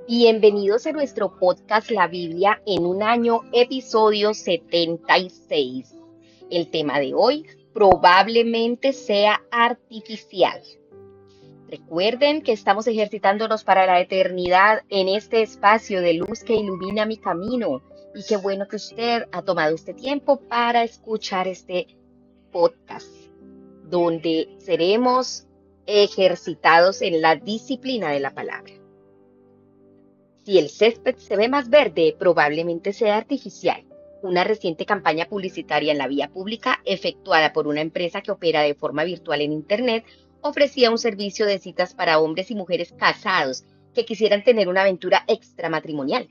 Bienvenidos a nuestro podcast La Biblia en un año, episodio 76. El tema de hoy probablemente sea artificial. Recuerden que estamos ejercitándonos para la eternidad en este espacio de luz que ilumina mi camino. Y qué bueno que usted ha tomado este tiempo para escuchar este podcast, donde seremos ejercitados en la disciplina de la palabra. Si el césped se ve más verde, probablemente sea artificial. Una reciente campaña publicitaria en la vía pública, efectuada por una empresa que opera de forma virtual en Internet, ofrecía un servicio de citas para hombres y mujeres casados que quisieran tener una aventura extramatrimonial.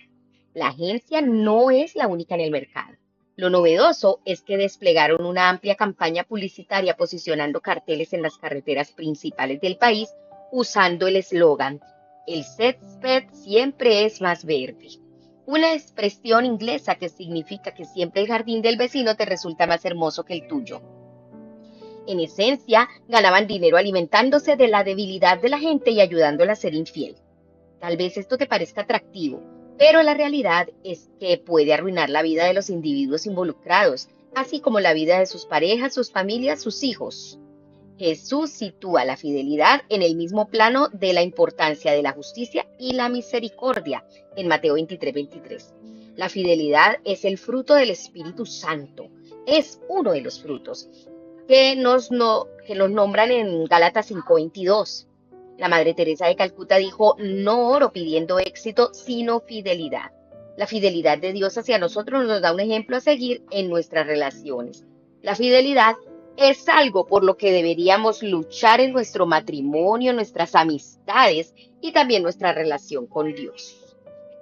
La agencia no es la única en el mercado. Lo novedoso es que desplegaron una amplia campaña publicitaria posicionando carteles en las carreteras principales del país usando el eslogan "El césped siempre es más verde", una expresión inglesa que significa que siempre el jardín del vecino te resulta más hermoso que el tuyo. En esencia, ganaban dinero alimentándose de la debilidad de la gente y ayudándola a ser infiel. Tal vez esto te parezca atractivo, pero la realidad es que puede arruinar la vida de los individuos involucrados, así como la vida de sus parejas, sus familias, sus hijos. Jesús sitúa la fidelidad en el mismo plano de la importancia de la justicia y la misericordia en Mateo 23:23. La fidelidad es el fruto del Espíritu Santo. Es uno de los frutos que nos nombran en Gálatas 5:22. La Madre Teresa de Calcuta dijo: "No oro pidiendo éxito, sino fidelidad". La fidelidad de Dios hacia nosotros nos da un ejemplo a seguir en nuestras relaciones. La fidelidad es algo por lo que deberíamos luchar en nuestro matrimonio, nuestras amistades y también nuestra relación con Dios.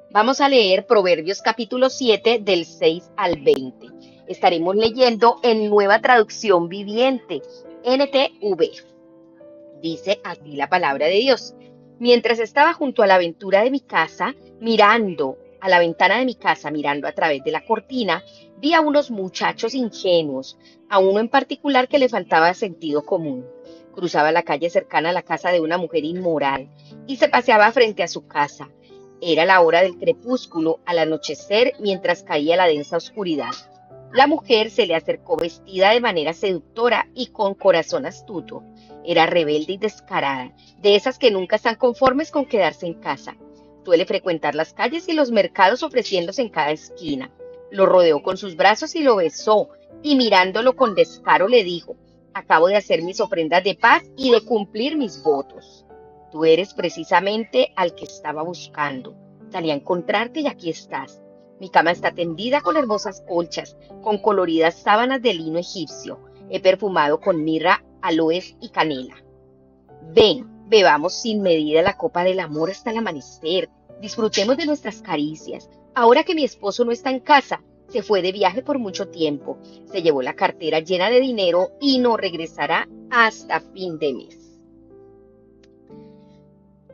Vamos a leer Proverbios capítulo 7 del 6 al 20. Estaremos leyendo en Nueva Traducción Viviente, NTV. Dice así la palabra de Dios: "Mientras estaba junto a la aventura de mi casa, mirando a la ventana de mi casa, mirando a través de la cortina, vi a unos muchachos ingenuos, a uno en particular que le faltaba sentido común. Cruzaba la calle cercana a la casa de una mujer inmoral y se paseaba frente a su casa. Era la hora del crepúsculo, al anochecer, mientras caía la densa oscuridad. La mujer se le acercó vestida de manera seductora y con corazón astuto. Era rebelde y descarada, de esas que nunca están conformes con quedarse en casa. Suele frecuentar las calles y los mercados ofreciéndose en cada esquina. Lo rodeó con sus brazos y lo besó, y mirándolo con descaro le dijo: "Acabo de hacer mis ofrendas de paz y de cumplir mis votos. Tú eres precisamente al que estaba buscando. Salí a encontrarte y aquí estás. Mi cama está tendida con hermosas colchas, con coloridas sábanas de lino egipcio. He perfumado con mirra, aloes y canela. Ven, bebamos sin medida la copa del amor hasta el amanecer. Disfrutemos de nuestras caricias. Ahora que mi esposo no está en casa, se fue de viaje por mucho tiempo. Se llevó la cartera llena de dinero y no regresará hasta fin de mes".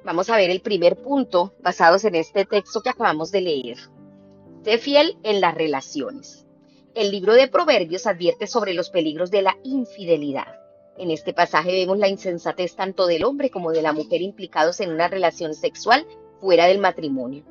Vamos a ver el primer punto basados en este texto que acabamos de leer. Sé fiel en las relaciones. El libro de Proverbios advierte sobre los peligros de la infidelidad. En este pasaje vemos la insensatez tanto del hombre como de la mujer implicados en una relación sexual fuera del matrimonio.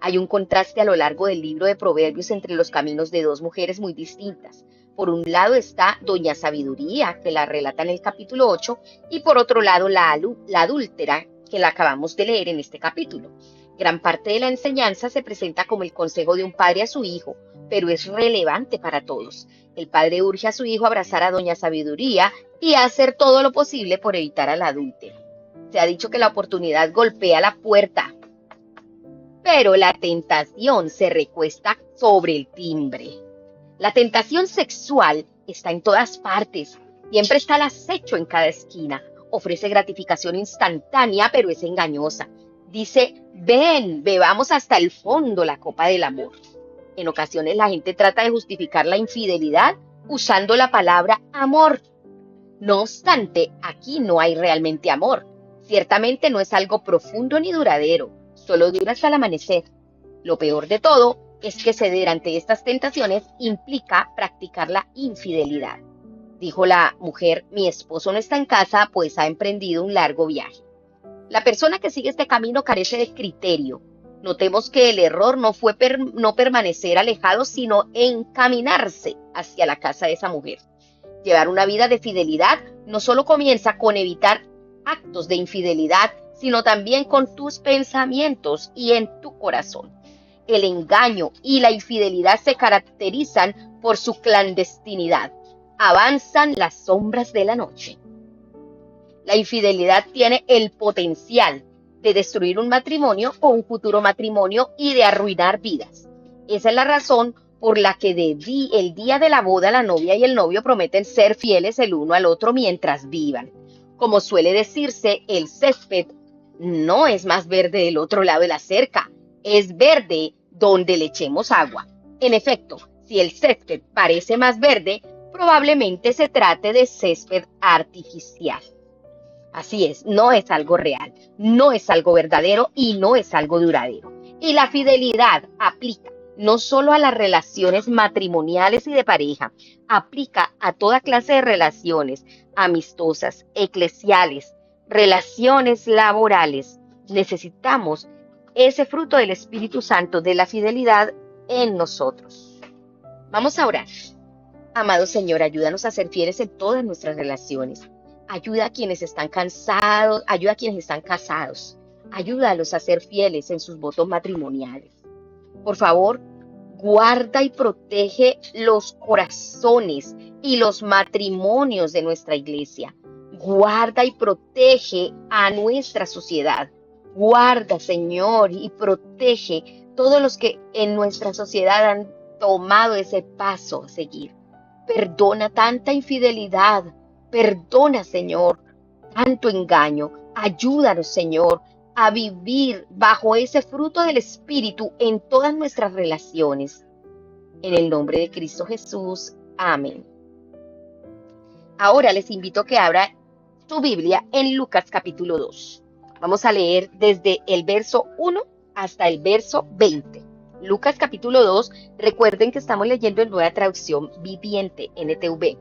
Hay un contraste a lo largo del libro de Proverbios entre los caminos de dos mujeres muy distintas. Por un lado está Doña Sabiduría, que la relata en el capítulo 8, y por otro lado la adúltera, que la acabamos de leer en este capítulo. Gran parte de la enseñanza se presenta como el consejo de un padre a su hijo, pero es relevante para todos. El padre urge a su hijo a abrazar a Doña Sabiduría y a hacer todo lo posible por evitar a la adúltera. Se ha dicho que la oportunidad golpea la puerta, pero la tentación se recuesta sobre el timbre. La tentación sexual está en todas partes, siempre está al acecho en cada esquina. Ofrece gratificación instantánea, pero es engañosa. Dice: "Ven, bebamos hasta el fondo la copa del amor". En ocasiones la gente trata de justificar la infidelidad usando la palabra amor. No obstante, aquí no hay realmente amor. Ciertamente no es algo profundo ni duradero, solo dura hasta el amanecer. Lo peor de todo es que ceder ante estas tentaciones implica practicar la infidelidad. Dijo la mujer: "Mi esposo no está en casa, pues ha emprendido un largo viaje". La persona que sigue este camino carece de criterio. Notemos que el error no fue no permanecer alejado, sino encaminarse hacia la casa de esa mujer. Llevar una vida de fidelidad no solo comienza con evitar actos de infidelidad, sino también con tus pensamientos y en tu corazón. El engaño y la infidelidad se caracterizan por su clandestinidad. Avanzan las sombras de la noche. La infidelidad tiene el potencial de destruir un matrimonio o un futuro matrimonio y de arruinar vidas. Esa es la razón por la que el día de la boda la novia y el novio prometen ser fieles el uno al otro mientras vivan. Como suele decirse, el césped no es más verde del otro lado de la cerca, es verde donde le echemos agua. En efecto, si el césped parece más verde, probablemente se trate de césped artificial. Así es, no es algo real, no es algo verdadero y no es algo duradero. Y la fidelidad aplica no solo a las relaciones matrimoniales y de pareja, aplica a toda clase de relaciones amistosas, eclesiales, relaciones laborales. Necesitamos ese fruto del Espíritu Santo de la fidelidad en nosotros. Vamos a orar. Amado Señor, ayúdanos a ser fieles en todas nuestras relaciones. Ayuda a quienes están cansados, ayuda a quienes están casados. Ayúdalos a ser fieles en sus votos matrimoniales. Por favor, guarda y protege los corazones y los matrimonios de nuestra iglesia. Guarda y protege a nuestra sociedad. Guarda, Señor, y protege todos los que en nuestra sociedad han tomado ese paso a seguir. Perdona tanta infidelidad. Perdona, Señor, tanto engaño. Ayúdanos, Señor, a vivir bajo ese fruto del Espíritu en todas nuestras relaciones. En el nombre de Cristo Jesús. Amén. Ahora les invito a que abra su Biblia en Lucas capítulo 2. Vamos a leer desde el verso 1 hasta el verso 20. Lucas capítulo 2, recuerden que estamos leyendo en Nueva Traducción Viviente, NTV.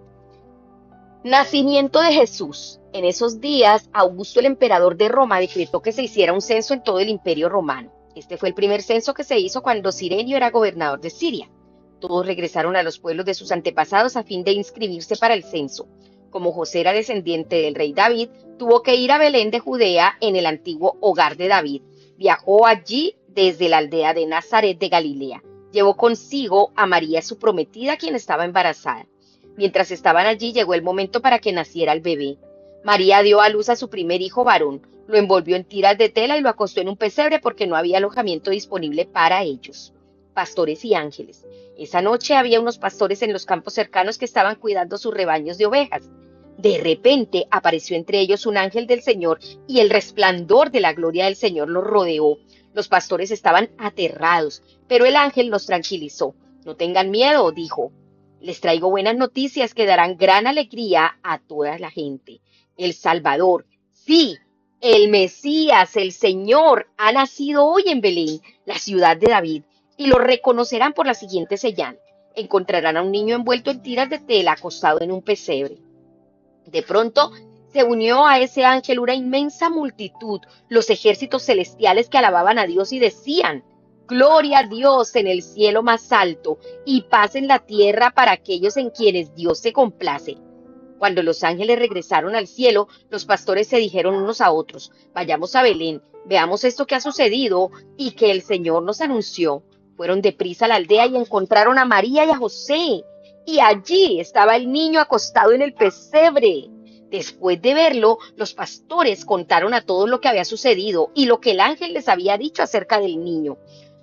Nacimiento de Jesús. En esos días, Augusto, el emperador de Roma, decretó que se hiciera un censo en todo el imperio romano. Este fue el primer censo que se hizo cuando Cirenio era gobernador de Siria. Todos regresaron a los pueblos de sus antepasados a fin de inscribirse para el censo. Como José era descendiente del rey David, tuvo que ir a Belén de Judea, en el antiguo hogar de David. Viajó allí desde la aldea de Nazaret de Galilea. Llevó consigo a María, su prometida, quien estaba embarazada. Mientras estaban allí, llegó el momento para que naciera el bebé. María dio a luz a su primer hijo varón, lo envolvió en tiras de tela y lo acostó en un pesebre porque no había alojamiento disponible para ellos. Pastores y ángeles. Esa noche había unos pastores en los campos cercanos que estaban cuidando sus rebaños de ovejas. De repente apareció entre ellos un ángel del Señor y el resplandor de la gloria del Señor los rodeó. Los pastores estaban aterrados, pero el ángel los tranquilizó. No tengan miedo, dijo. Les traigo buenas noticias que darán gran alegría a toda la gente. El Salvador, sí, el Mesías, el Señor, ha nacido hoy en Belén, la ciudad de David, y lo reconocerán por la siguiente señal. Encontrarán a un niño envuelto en tiras de tela, acostado en un pesebre. De pronto se unió a ese ángel una inmensa multitud, los ejércitos celestiales que alababan a Dios y decían: Gloria a Dios en el cielo más alto y paz en la tierra para aquellos en quienes Dios se complace. Cuando los ángeles regresaron al cielo, los pastores se dijeron unos a otros: vayamos a Belén, veamos esto que ha sucedido y que el Señor nos anunció. Fueron deprisa a la aldea y encontraron a María y a José. Y allí estaba el niño acostado en el pesebre. Después de verlo, los pastores contaron a todos lo que había sucedido y lo que el ángel les había dicho acerca del niño.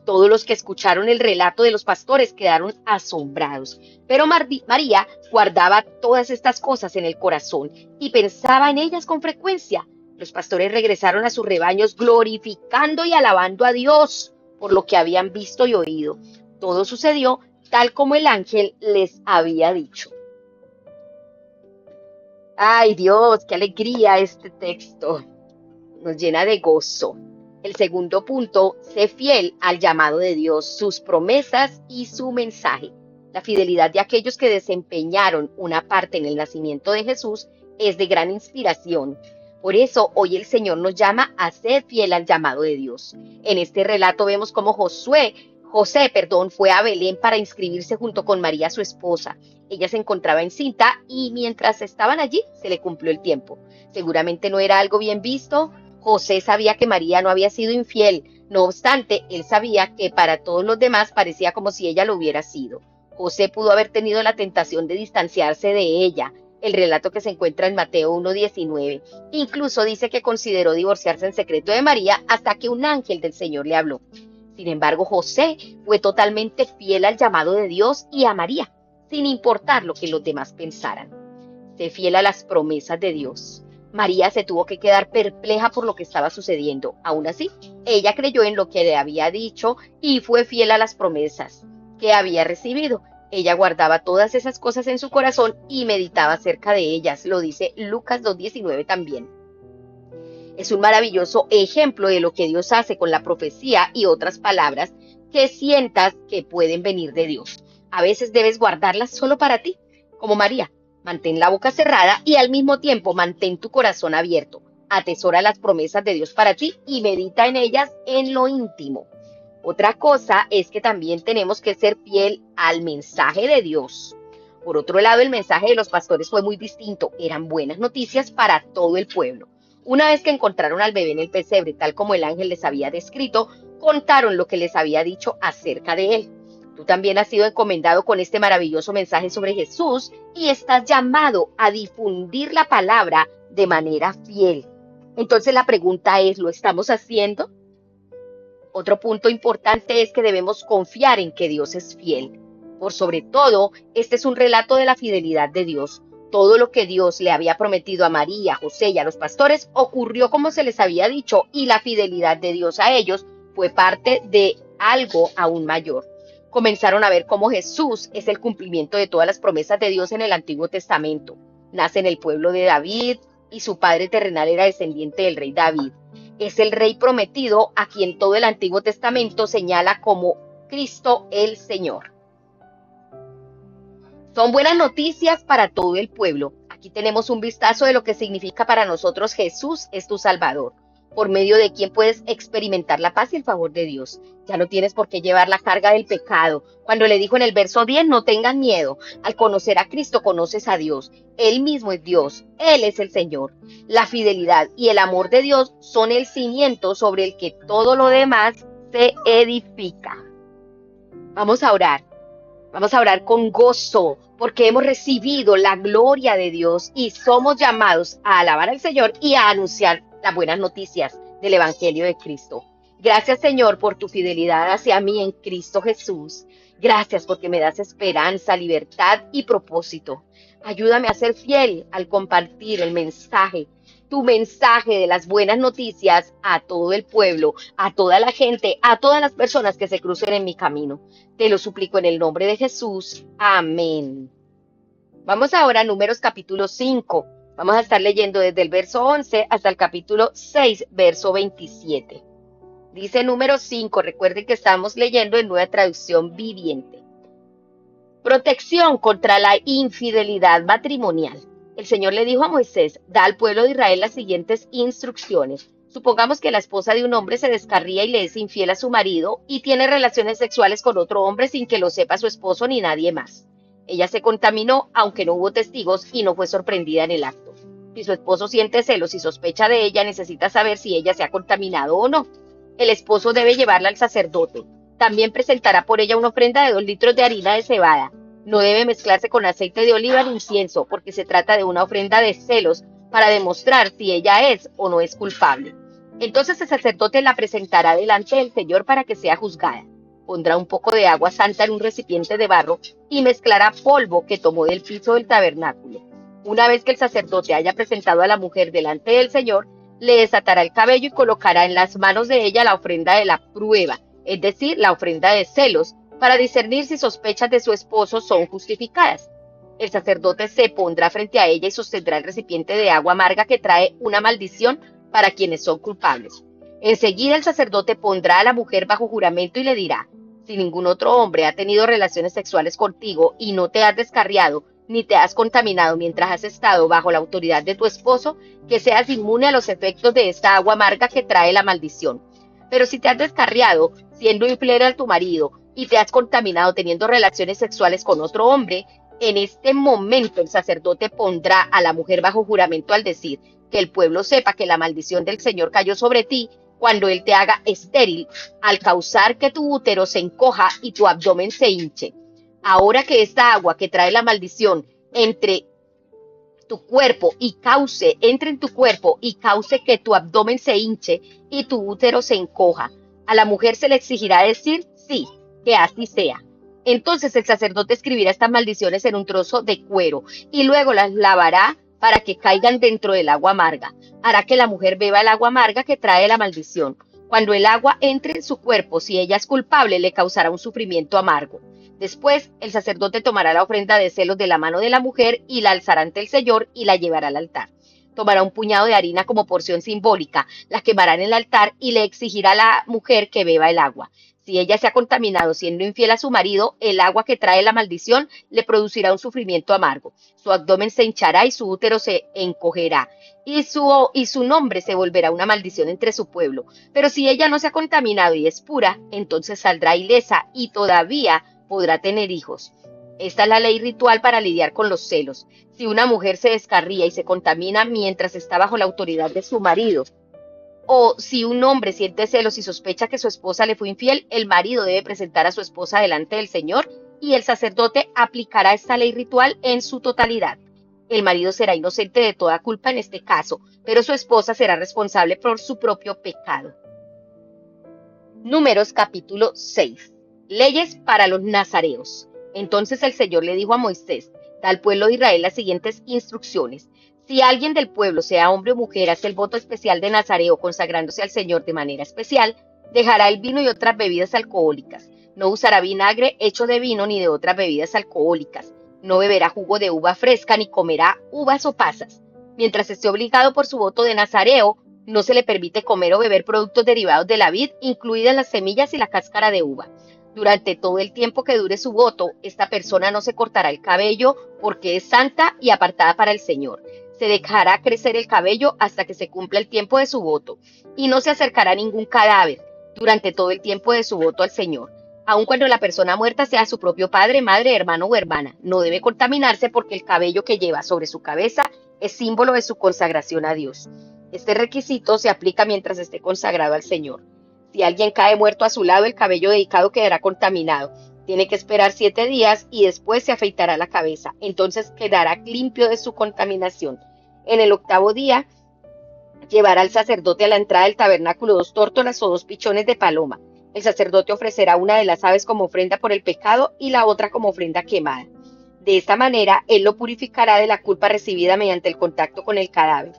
Todos los que escucharon el relato de los pastores quedaron asombrados, pero María guardaba todas estas cosas en el corazón y pensaba en ellas con frecuencia. Los pastores regresaron a sus rebaños glorificando y alabando a Dios por lo que habían visto y oído. Todo sucedió tal como el ángel les había dicho. ¡Ay, Dios, qué alegría este texto! Nos llena de gozo. El segundo punto, sé fiel al llamado de Dios, sus promesas y su mensaje. La fidelidad de aquellos que desempeñaron una parte en el nacimiento de Jesús es de gran inspiración. Por eso hoy el Señor nos llama a ser fiel al llamado de Dios. En este relato vemos cómo José, fue a Belén para inscribirse junto con María, su esposa. Ella se encontraba encinta y mientras estaban allí se le cumplió el tiempo. Seguramente no era algo bien visto. José sabía que María no había sido infiel. No obstante, él sabía que para todos los demás parecía como si ella lo hubiera sido. José pudo haber tenido la tentación de distanciarse de ella. El relato que se encuentra en Mateo 1:19. Incluso dice que consideró divorciarse en secreto de María hasta que un ángel del Señor le habló. Sin embargo, José fue totalmente fiel al llamado de Dios y a María, sin importar lo que los demás pensaran. Sé fiel a las promesas de Dios. María se tuvo que quedar perpleja por lo que estaba sucediendo. Aún así, ella creyó en lo que le había dicho y fue fiel a las promesas que había recibido. Ella guardaba todas esas cosas en su corazón y meditaba acerca de ellas. Lo dice Lucas 2:19 también. Es un maravilloso ejemplo de lo que Dios hace con la profecía y otras palabras que sientas que pueden venir de Dios. A veces debes guardarlas solo para ti, como María. Mantén la boca cerrada y al mismo tiempo mantén tu corazón abierto. Atesora las promesas de Dios para ti y medita en ellas en lo íntimo. Otra cosa es que también tenemos que ser fiel al mensaje de Dios. Por otro lado, el mensaje de los pastores fue muy distinto. Eran buenas noticias para todo el pueblo. Una vez que encontraron al bebé en el pesebre, tal como el ángel les había descrito, contaron lo que les había dicho acerca de él. Tú también has sido encomendado con este maravilloso mensaje sobre Jesús y estás llamado a difundir la palabra de manera fiel. Entonces la pregunta es, ¿lo estamos haciendo? Otro punto importante es que debemos confiar en que Dios es fiel. Por sobre todo, este es un relato de la fidelidad de Dios. Todo lo que Dios le había prometido a María, José y a los pastores ocurrió como se les había dicho y la fidelidad de Dios a ellos fue parte de algo aún mayor. Comenzaron a ver cómo Jesús es el cumplimiento de todas las promesas de Dios en el Antiguo Testamento. Nace en el pueblo de David y su padre terrenal era descendiente del rey David. Es el rey prometido a quien todo el Antiguo Testamento señala como Cristo el Señor. Son buenas noticias para todo el pueblo. Aquí tenemos un vistazo de lo que significa para nosotros Jesús es tu Salvador, por medio de quien puedes experimentar la paz y el favor de Dios. Ya no tienes por qué llevar la carga del pecado. Cuando le dijo en el verso 10, no tengan miedo. Al conocer a Cristo conoces a Dios. Él mismo es Dios. Él es el Señor. La fidelidad y el amor de Dios son el cimiento sobre el que todo lo demás se edifica. Vamos a orar. Vamos a orar con gozo porque hemos recibido la gloria de Dios y somos llamados a alabar al Señor y a anunciar las buenas noticias del Evangelio de Cristo. Gracias, Señor, por tu fidelidad hacia mí en Cristo Jesús. Gracias porque me das esperanza, libertad y propósito. Ayúdame a ser fiel al compartir el mensaje, tu mensaje de las buenas noticias a todo el pueblo, a toda la gente, a todas las personas que se crucen en mi camino. Te lo suplico en el nombre de Jesús. Amén. Vamos ahora a Números capítulo 5. Vamos a estar leyendo desde el verso 11 hasta el capítulo 6, verso 27. Dice Números 5, recuerden que estamos leyendo en Nueva Traducción Viviente. Protección contra la infidelidad matrimonial. El Señor le dijo a Moisés, da al pueblo de Israel las siguientes instrucciones. Supongamos que la esposa de un hombre se descarría y le es infiel a su marido y tiene relaciones sexuales con otro hombre sin que lo sepa su esposo ni nadie más. Ella se contaminó, aunque no hubo testigos y no fue sorprendida en el acto. Si su esposo siente celos y sospecha de ella, necesita saber si ella se ha contaminado o no. El esposo debe llevarla al sacerdote. También presentará por ella una ofrenda de 2 litros de harina de cebada. No debe mezclarse con aceite de oliva ni incienso, porque se trata de una ofrenda de celos para demostrar si ella es o no es culpable. Entonces el sacerdote la presentará delante del Señor para que sea juzgada. Pondrá un poco de agua santa en un recipiente de barro y mezclará polvo que tomó del piso del tabernáculo. Una vez que el sacerdote haya presentado a la mujer delante del Señor, le desatará el cabello y colocará en las manos de ella la ofrenda de la prueba, es decir, la ofrenda de celos, para discernir si sospechas de su esposo son justificadas. El sacerdote se pondrá frente a ella y sostendrá el recipiente de agua amarga que trae una maldición para quienes son culpables. Enseguida el sacerdote pondrá a la mujer bajo juramento y le dirá, si ningún otro hombre ha tenido relaciones sexuales contigo y no te has descarriado, ni te has contaminado mientras has estado bajo la autoridad de tu esposo, que seas inmune a los efectos de esta agua amarga que trae la maldición. Pero si te has descarriado, siendo infiel a tu marido, y te has contaminado teniendo relaciones sexuales con otro hombre, en este momento el sacerdote pondrá a la mujer bajo juramento al decir que el pueblo sepa que la maldición del Señor cayó sobre ti cuando Él te haga estéril, al causar que tu útero se encoja y tu abdomen se hinche. Ahora que esta agua que trae la maldición entre en tu cuerpo y cause que tu abdomen se hinche y tu útero se encoja, a la mujer se le exigirá decir sí, que así sea. Entonces el sacerdote escribirá estas maldiciones en un trozo de cuero y luego las lavará para que caigan dentro del agua amarga. Hará que la mujer beba el agua amarga que trae la maldición. Cuando el agua entre en su cuerpo, si ella es culpable, le causará un sufrimiento amargo. Después, el sacerdote tomará la ofrenda de celos de la mano de la mujer y la alzará ante el Señor y la llevará al altar. Tomará un puñado de harina como porción simbólica, la quemará en el altar y le exigirá a la mujer que beba el agua. Si ella se ha contaminado siendo infiel a su marido, el agua que trae la maldición le producirá un sufrimiento amargo. Su abdomen se hinchará y su útero se encogerá, y su nombre se volverá una maldición entre su pueblo. Pero si ella no se ha contaminado y es pura, entonces saldrá ilesa y todavía podrá tener hijos. Esta es la ley ritual para lidiar con los celos. Si una mujer se descarría y se contamina mientras está bajo la autoridad de su marido, o si un hombre siente celos y sospecha que su esposa le fue infiel, el marido debe presentar a su esposa delante del Señor y el sacerdote aplicará esta ley ritual en su totalidad. El marido será inocente de toda culpa en este caso, pero su esposa será responsable por su propio pecado. Números capítulo 6. Leyes para los nazareos. Entonces el Señor le dijo a Moisés: da al pueblo de Israel las siguientes instrucciones. Si alguien del pueblo, sea hombre o mujer, hace el voto especial de nazareo consagrándose al Señor de manera especial, dejará el vino y otras bebidas alcohólicas. No usará vinagre hecho de vino ni de otras bebidas alcohólicas. No beberá jugo de uva fresca ni comerá uvas o pasas. Mientras esté obligado por su voto de nazareo, no se le permite comer o beber productos derivados de la vid, incluidas las semillas y la cáscara de uva. Durante todo el tiempo que dure su voto, esta persona no se cortará el cabello porque es santa y apartada para el Señor. Se dejará crecer el cabello hasta que se cumpla el tiempo de su voto y no se acercará a ningún cadáver durante todo el tiempo de su voto al Señor. Aun cuando la persona muerta sea su propio padre, madre, hermano o hermana, no debe contaminarse porque el cabello que lleva sobre su cabeza es símbolo de su consagración a Dios. Este requisito se aplica mientras esté consagrado al Señor. Si alguien cae muerto a su lado, el cabello dedicado quedará contaminado. Tiene que esperar 7 días y después se afeitará la cabeza. Entonces quedará limpio de su contaminación. En el 8º día, llevará al sacerdote a la entrada del tabernáculo 2 tórtolas o 2 pichones de paloma. El sacerdote ofrecerá una de las aves como ofrenda por el pecado y la otra como ofrenda quemada. De esta manera, él lo purificará de la culpa recibida mediante el contacto con el cadáver.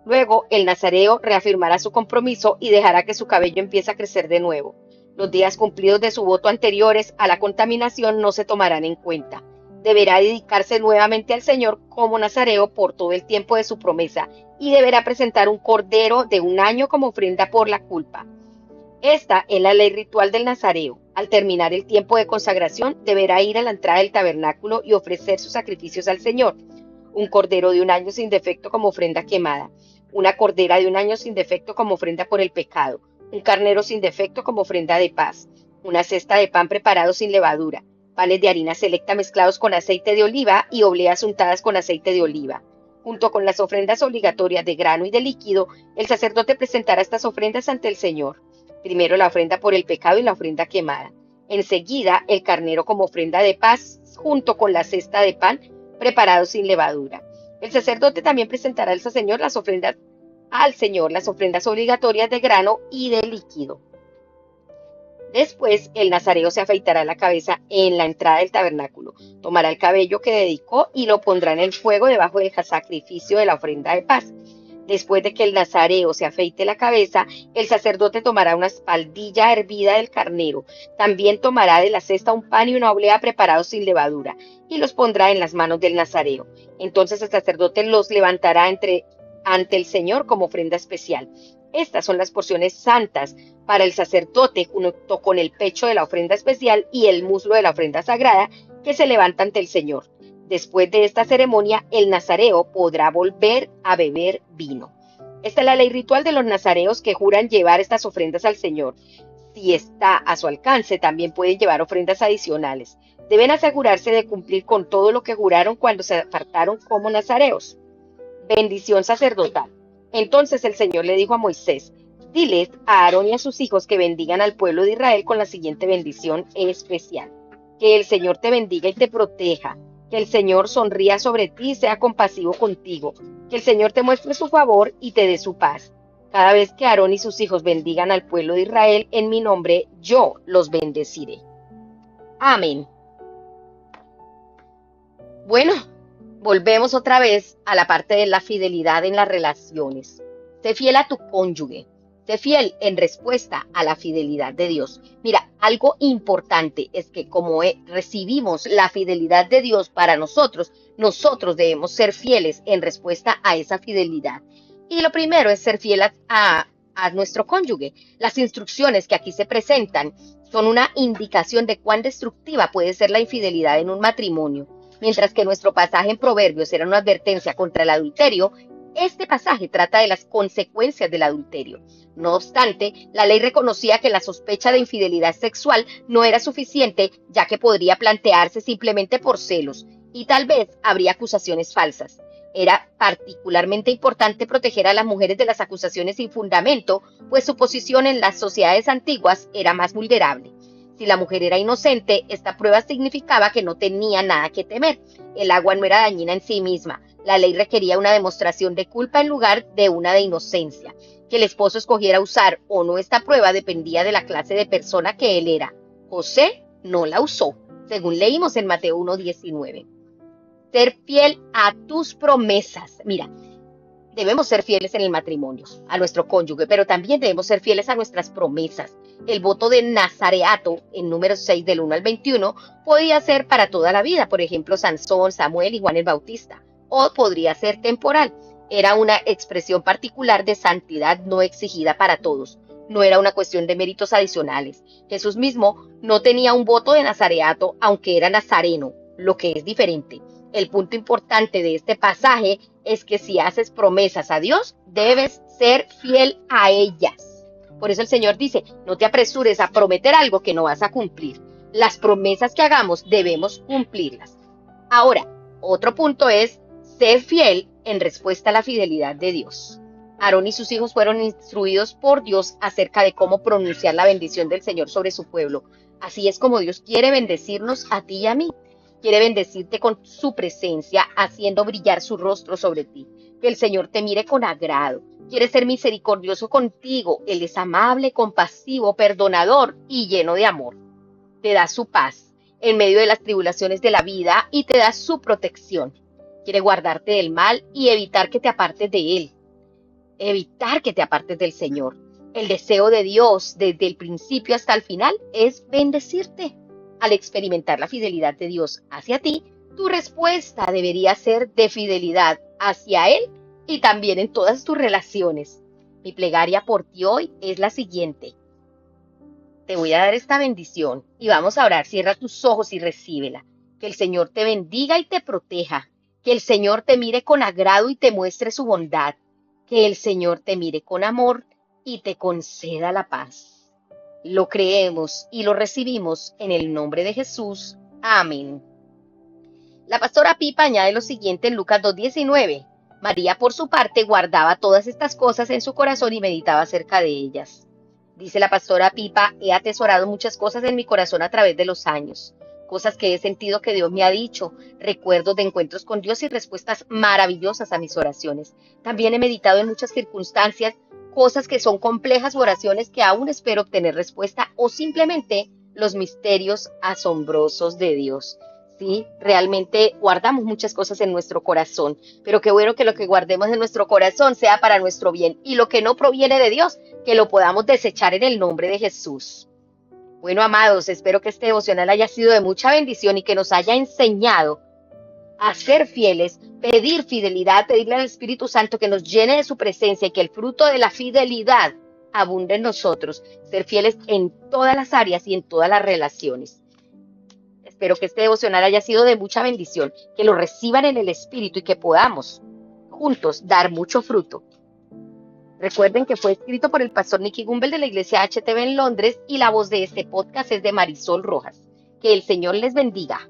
Luego, el nazareo reafirmará su compromiso y dejará que su cabello empiece a crecer de nuevo. Los días cumplidos de su voto anteriores a la contaminación no se tomarán en cuenta. Deberá dedicarse nuevamente al Señor como nazareo por todo el tiempo de su promesa y deberá presentar un cordero de 1 año como ofrenda por la culpa. Esta es la ley ritual del nazareo. Al terminar el tiempo de consagración, deberá ir a la entrada del tabernáculo y ofrecer sus sacrificios al Señor. Un cordero de 1 año sin defecto como ofrenda quemada. Una cordera de 1 año sin defecto como ofrenda por el pecado. Un carnero sin defecto como ofrenda de paz. Una cesta de pan preparado sin levadura. Panes de harina selecta mezclados con aceite de oliva y obleas untadas con aceite de oliva. Junto con las ofrendas obligatorias de grano y de líquido, el sacerdote presentará estas ofrendas ante el Señor. Primero la ofrenda por el pecado y la ofrenda quemada. Enseguida el carnero como ofrenda de paz junto con la cesta de pan preparado sin levadura. El sacerdote también presentará al Señor las ofrendas obligatorias de grano y de líquido. Después, el nazareo se afeitará la cabeza en la entrada del tabernáculo, tomará el cabello que dedicó y lo pondrá en el fuego debajo del sacrificio de la ofrenda de paz. Después de que el nazareo se afeite la cabeza, el sacerdote tomará una espaldilla hervida del carnero. También tomará de la cesta un pan y una oblea preparados sin levadura, y los pondrá en las manos del nazareo. Entonces el sacerdote los levantará ante el Señor como ofrenda especial. Estas son las porciones santas para el sacerdote junto con el pecho de la ofrenda especial y el muslo de la ofrenda sagrada que se levanta ante el Señor. Después de esta ceremonia, el nazareo podrá volver a beber vino. Esta es la ley ritual de los nazareos que juran llevar estas ofrendas al Señor. Si está a su alcance, también pueden llevar ofrendas adicionales. Deben asegurarse de cumplir con todo lo que juraron cuando se apartaron como nazareos. Bendición sacerdotal. Entonces el Señor le dijo a Moisés: diles a Aarón y a sus hijos que bendigan al pueblo de Israel con la siguiente bendición especial. Que el Señor te bendiga y te proteja. Que el Señor sonría sobre ti y sea compasivo contigo. Que el Señor te muestre su favor y te dé su paz. Cada vez que Aarón y sus hijos bendigan al pueblo de Israel en mi nombre, yo los bendeciré. Amén. Bueno, volvemos otra vez a la parte de la fidelidad en las relaciones. Sé fiel a tu cónyuge. Sé fiel en respuesta a la fidelidad de Dios. Mira, algo importante es que como recibimos la fidelidad de Dios para nosotros, nosotros debemos ser fieles en respuesta a esa fidelidad. Y lo primero es ser fiel a nuestro cónyuge. Las instrucciones que aquí se presentan son una indicación de cuán destructiva puede ser la infidelidad en un matrimonio. Mientras que nuestro pasaje en Proverbios era una advertencia contra el adulterio, este pasaje trata de las consecuencias del adulterio. No obstante, la ley reconocía que la sospecha de infidelidad sexual no era suficiente, ya que podría plantearse simplemente por celos, y tal vez habría acusaciones falsas. Era particularmente importante proteger a las mujeres de las acusaciones sin fundamento, pues su posición en las sociedades antiguas era más vulnerable. Si la mujer era inocente, esta prueba significaba que no tenía nada que temer. El agua no era dañina en sí misma. La ley requería una demostración de culpa en lugar de una de inocencia. Que el esposo escogiera usar o no esta prueba dependía de la clase de persona que él era. José no la usó, según leímos en Mateo 1:19. Ser fiel a tus promesas. Mira, debemos ser fieles en el matrimonio, a nuestro cónyuge, pero también debemos ser fieles a nuestras promesas. El voto de nazareato, en número 6 del 1 al 21, podía ser para toda la vida, por ejemplo, Sansón, Samuel y Juan el Bautista, o podría ser temporal. Era una expresión particular de santidad no exigida para todos. No era una cuestión de méritos adicionales. Jesús mismo no tenía un voto de nazareato, aunque era nazareno, lo que es diferente. El punto importante de este pasaje es que si haces promesas a Dios, debes ser fiel a ellas. Por eso el Señor dice, no te apresures a prometer algo que no vas a cumplir. Las promesas que hagamos debemos cumplirlas. Ahora, otro punto es ser fiel en respuesta a la fidelidad de Dios. Aarón y sus hijos fueron instruidos por Dios acerca de cómo pronunciar la bendición del Señor sobre su pueblo. Así es como Dios quiere bendecirnos a ti y a mí. Quiere bendecirte con su presencia, haciendo brillar su rostro sobre ti. Que el Señor te mire con agrado. Quiere ser misericordioso contigo. Él es amable, compasivo, perdonador y lleno de amor. Te da su paz en medio de las tribulaciones de la vida y te da su protección. Quiere guardarte del mal y evitar que te apartes de Él. Evitar que te apartes del Señor. El deseo de Dios desde el principio hasta el final es bendecirte. Al experimentar la fidelidad de Dios hacia ti, tu respuesta debería ser de fidelidad hacia Él y también en todas tus relaciones. Mi plegaria por ti hoy es la siguiente. Te voy a dar esta bendición y vamos a orar. Cierra tus ojos y recíbela. Que el Señor te bendiga y te proteja. Que el Señor te mire con agrado y te muestre su bondad. Que el Señor te mire con amor y te conceda la paz. Lo creemos y lo recibimos en el nombre de Jesús. Amén. La pastora Pipa añade lo siguiente en Lucas 2:19. María, por su parte, guardaba todas estas cosas en su corazón y meditaba acerca de ellas. Dice la pastora Pipa, he atesorado muchas cosas en mi corazón a través de los años. Cosas que he sentido que Dios me ha dicho, recuerdos de encuentros con Dios y respuestas maravillosas a mis oraciones. También he meditado en muchas circunstancias, cosas que son complejas u oraciones que aún espero obtener respuesta o simplemente los misterios asombrosos de Dios. Sí, realmente guardamos muchas cosas en nuestro corazón, pero qué bueno que lo que guardemos en nuestro corazón sea para nuestro bien y lo que no proviene de Dios, que lo podamos desechar en el nombre de Jesús. Bueno, amados, espero que este devocional haya sido de mucha bendición y que nos haya enseñado a ser fieles, pedir fidelidad, pedirle al Espíritu Santo que nos llene de su presencia y que el fruto de la fidelidad abunde en nosotros, ser fieles en todas las áreas y en todas las relaciones. Espero que este devocional haya sido de mucha bendición, que lo reciban en el Espíritu y que podamos juntos dar mucho fruto. Recuerden que fue escrito por el pastor Nicky Gumbel de la iglesia HTV en Londres y la voz de este podcast es de Marisol Rojas. Que el Señor les bendiga.